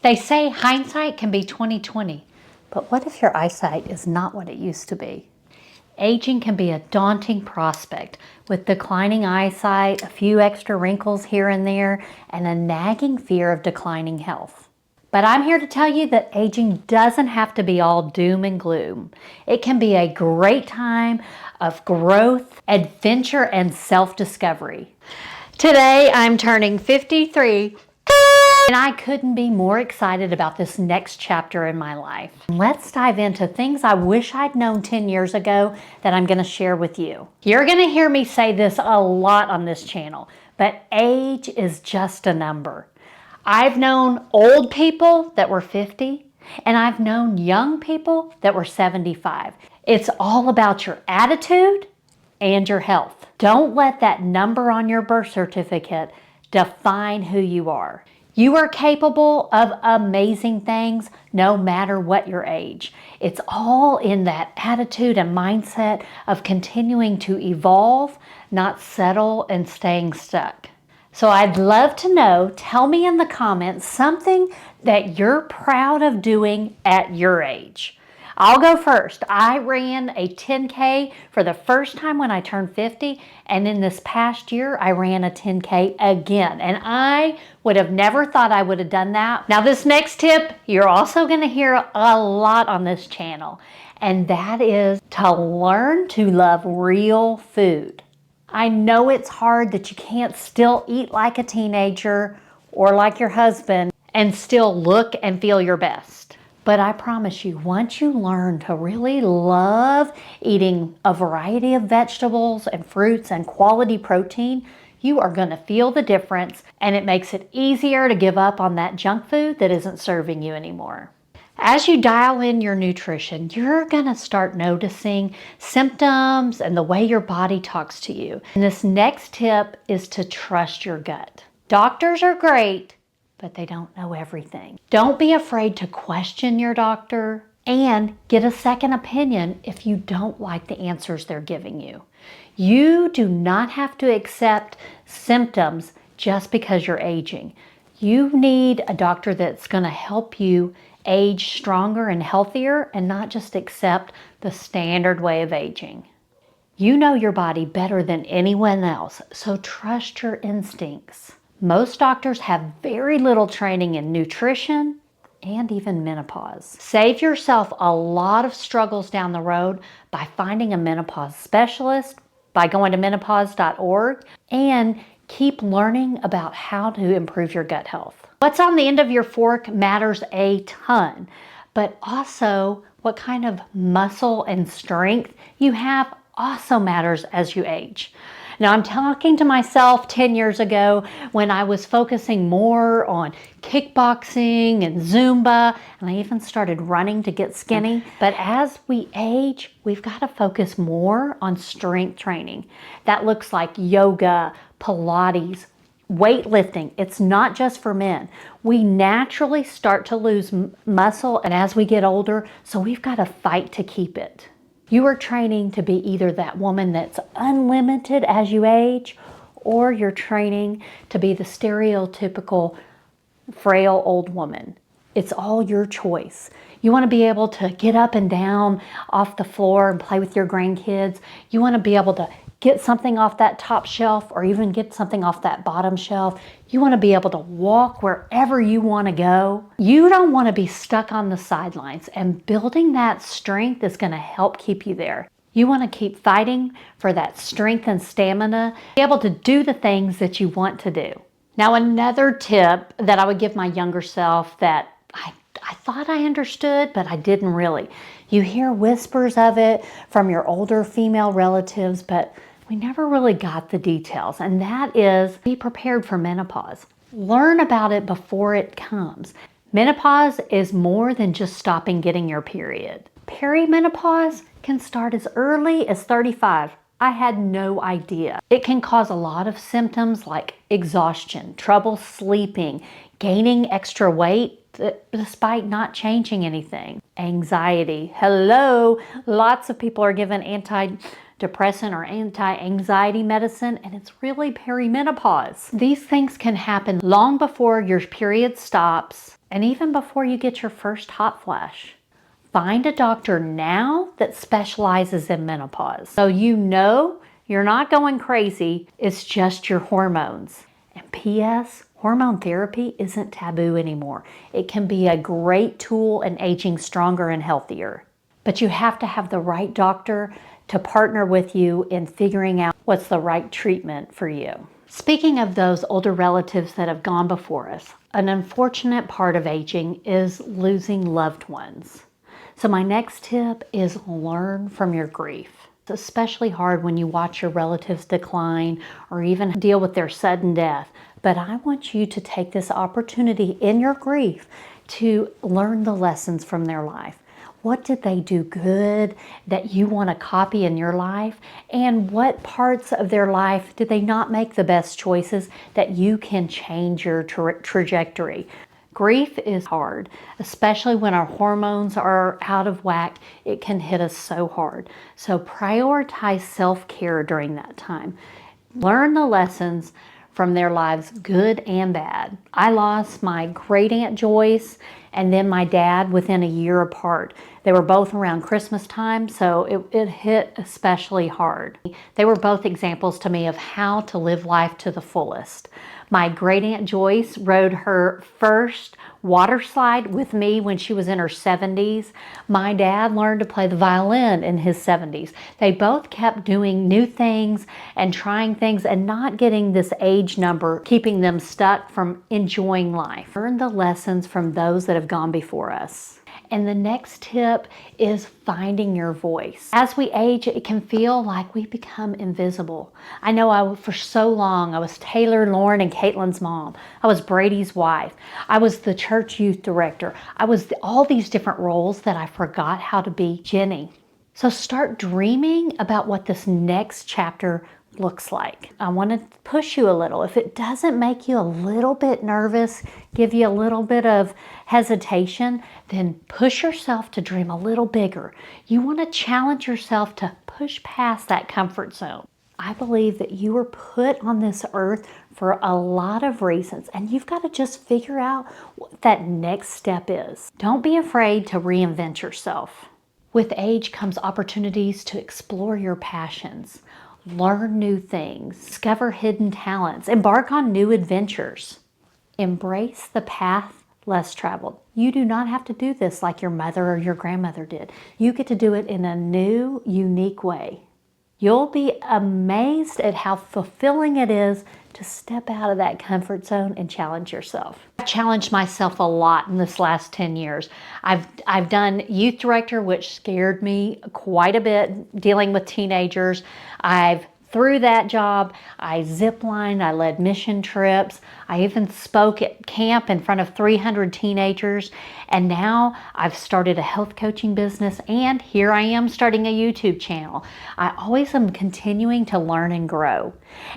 They say hindsight can be 20/20, but what if your eyesight is not what it used to be? Aging can be a daunting prospect with declining eyesight, a few extra wrinkles here and there, and a nagging fear of declining health. But I'm here to tell you that aging doesn't have to be all doom and gloom. It can be a great time of growth, adventure, and self-discovery. Today, I'm turning 53, and I couldn't be more excited about this next chapter in my life. Let's dive into things I wish I'd known 10 years ago that I'm going to share with you. You're going to hear me say this a lot on this channel, but age is just a number. I've known old people that were 50, and I've known young people that were 75. It's all about your attitude and your health. Don't let that number on your birth certificate define who you are. You are capable of amazing things no matter what your age. It's all in that attitude and mindset of continuing to evolve, not settle and staying stuck. So I'd love to know, tell me in the comments something that you're proud of doing at your age. I'll go first. I ran a 10K for the first time when I turned 50, and in this past year, I ran a 10K again, and I would have never thought I would have done that. Now, this next tip, you're also going to hear a lot on this channel, and that is to learn to love real food. I know it's hard that you can't still eat like a teenager or like your husband and still look and feel your best. But I promise you, once you learn to really love eating a variety of vegetables and fruits and quality protein, you are going to feel the difference, and it makes it easier to give up on that junk food that isn't serving you anymore. As you dial in your nutrition, you're going to start noticing symptoms and the way your body talks to you. And this next tip is to trust your gut. Doctors are great, but they don't know everything. Don't be afraid to question your doctor and get a second opinion if you don't like the answers they're giving you. You do not have to accept symptoms just because you're aging. You need a doctor that's going to help you age stronger and healthier and not just accept the standard way of aging. You know your body better than anyone else, so trust your instincts. Most doctors have very little training in nutrition and even menopause. Save yourself a lot of struggles down the road by finding a menopause specialist, by going to menopause.org, and keep learning about how to improve your gut health. What's on the end of your fork matters a ton, but also what kind of muscle and strength you have also matters as you age. Now, I'm talking to myself 10 years ago when I was focusing more on kickboxing and Zumba, and I even started running to get skinny. But as we age, we've got to focus more on strength training. That looks like yoga, Pilates, weightlifting. It's not just for men. We naturally start to lose muscle and as we get older, so we've got to fight to keep it. You are training to be either that woman that's unlimited as you age, or you're training to be the stereotypical frail old woman. It's all your choice. You want to be able to get up and down off the floor and play with your grandkids. You want to be able to get something off that top shelf or even get something off that bottom shelf. You want to be able to walk wherever you want to go. You don't want to be stuck on the sidelines, and building that strength is going to help keep you there. You want to keep fighting for that strength and stamina, be able to do the things that you want to do. Now, another tip that I would give my younger self that I thought I understood, but I didn't really. You hear whispers of it from your older female relatives, but we never really got the details, and that is be prepared for menopause. Learn about it before it comes. Menopause is more than just stopping getting your period. Perimenopause can start as early as 35. I had no idea. It can cause a lot of symptoms like exhaustion, trouble sleeping, gaining extra weight despite not changing anything, anxiety. Hello, lots of people are given antidepressant or anti-anxiety medicine, and it's really perimenopause. These things can happen long before your period stops and even before you get your first hot flash. Find a doctor now that specializes in menopause, so you know you're not going crazy, it's just your hormones. And P.S., hormone therapy isn't taboo anymore. It can be a great tool in aging stronger and healthier. But you have to have the right doctor to partner with you in figuring out what's the right treatment for you. Speaking of those older relatives that have gone before us, an unfortunate part of aging is losing loved ones. So my next tip is learn from your grief. It's especially hard when you watch your relatives decline or even deal with their sudden death. But I want you to take this opportunity in your grief to learn the lessons from their life. What did they do good that you want to copy in your life? And what parts of their life did they not make the best choices that you can change your trajectory? Grief is hard, especially when our hormones are out of whack. It can hit us so hard. So prioritize self-care during that time. Learn the lessons from their lives, good and bad. I lost my great Aunt Joyce and then my dad within a year apart. They were both around Christmas time, so it hit especially hard. They were both examples to me of how to live life to the fullest. My great Aunt Joyce rode her first water slide with me when she was in her 70s. My dad learned to play the violin in his 70s. They both kept doing new things and trying things and not getting this age number, keeping them stuck from enjoying life. Learn the lessons from those that have gone before us. And the next tip is finding your voice. As we age, it can feel like we become invisible. I know for so long, I was Taylor, Lauren, and Caitlin's mom. I was Brady's wife. I was the church youth director. I was all these different roles that I forgot how to be Jenny. So start dreaming about what this next chapter looks like. I want to push you a little. If it doesn't make you a little bit nervous, give you a little bit of hesitation, then push yourself to dream a little bigger. You want to challenge yourself to push past that comfort zone. I believe that you were put on this earth for a lot of reasons, and you've got to just figure out what that next step is. Don't be afraid to reinvent yourself. With age comes opportunities to explore your passions. Learn new things, discover hidden talents, embark on new adventures. Embrace the path less traveled. You do not have to do this like your mother or your grandmother did. You get to do it in a new, unique way. You'll be amazed at how fulfilling it is to step out of that comfort zone and challenge yourself. I've challenged myself a lot in this last 10 years. I've done youth director, which scared me quite a bit, dealing with teenagers. Through that job, I ziplined, I led mission trips, I even spoke at camp in front of 300 teenagers, and now I've started a health coaching business, and here I am starting a YouTube channel. I always am continuing to learn and grow.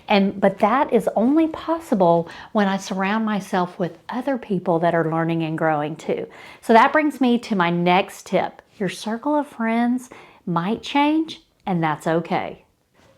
But that is only possible when I surround myself with other people that are learning and growing too. So that brings me to my next tip. Your circle of friends might change, and that's okay.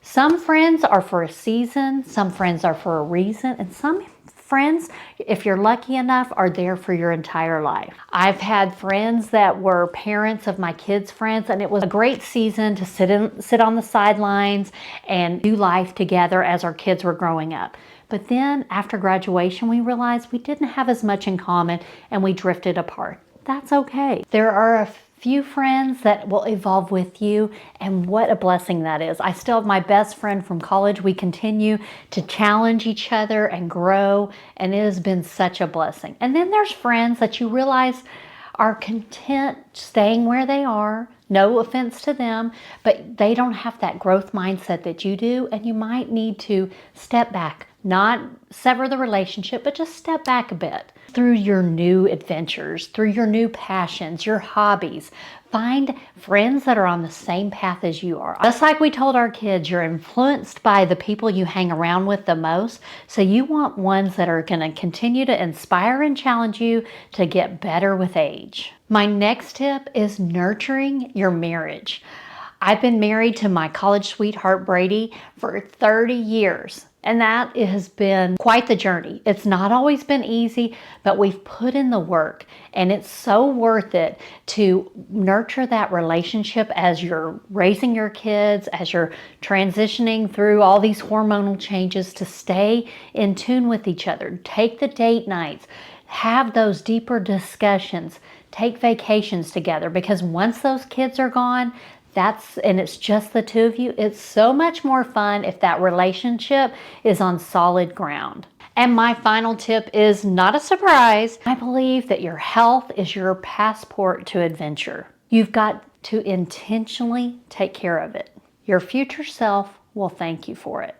Some friends are for a season, some friends are for a reason, and some friends, if you're lucky enough, are there for your entire life. I've had friends that were parents of my kids' friends, and it was a great season to sit on the sidelines and do life together as our kids were growing up. But then after graduation, we realized we didn't have as much in common and we drifted apart. That's okay. There are a few friends that will evolve with you, and what a blessing that is. I still have my best friend from college. We continue to challenge each other and grow, and it has been such a blessing. And then there's friends that you realize are content staying where they are. No offense to them, but they don't have that growth mindset that you do, and you might need to step back, not sever the relationship, but just step back a bit through your new adventures, through your new passions, your hobbies. Find friends that are on the same path as you are. Just like we told our kids, you're influenced by the people you hang around with the most. So you want ones that are going to continue to inspire and challenge you to get better with age. My next tip is nurturing your marriage. I've been married to my college sweetheart, Brady, for 30 years. And that has been quite the journey. It's not always been easy, but we've put in the work, and it's so worth it to nurture that relationship as you're raising your kids, as you're transitioning through all these hormonal changes, to stay in tune with each other. Take the date nights, have those deeper discussions, take vacations together, because once those kids are gone, and it's just the two of you, it's so much more fun if that relationship is on solid ground. And my final tip is not a surprise. I believe that your health is your passport to adventure. You've got to intentionally take care of it. Your future self will thank you for it.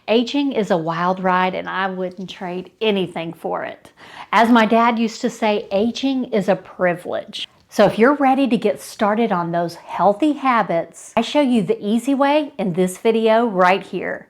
Aging is a wild ride, and I wouldn't trade anything for it. As my dad used to say, aging is a privilege. So if you're ready to get started on those healthy habits, I show you the easy way in this video right here.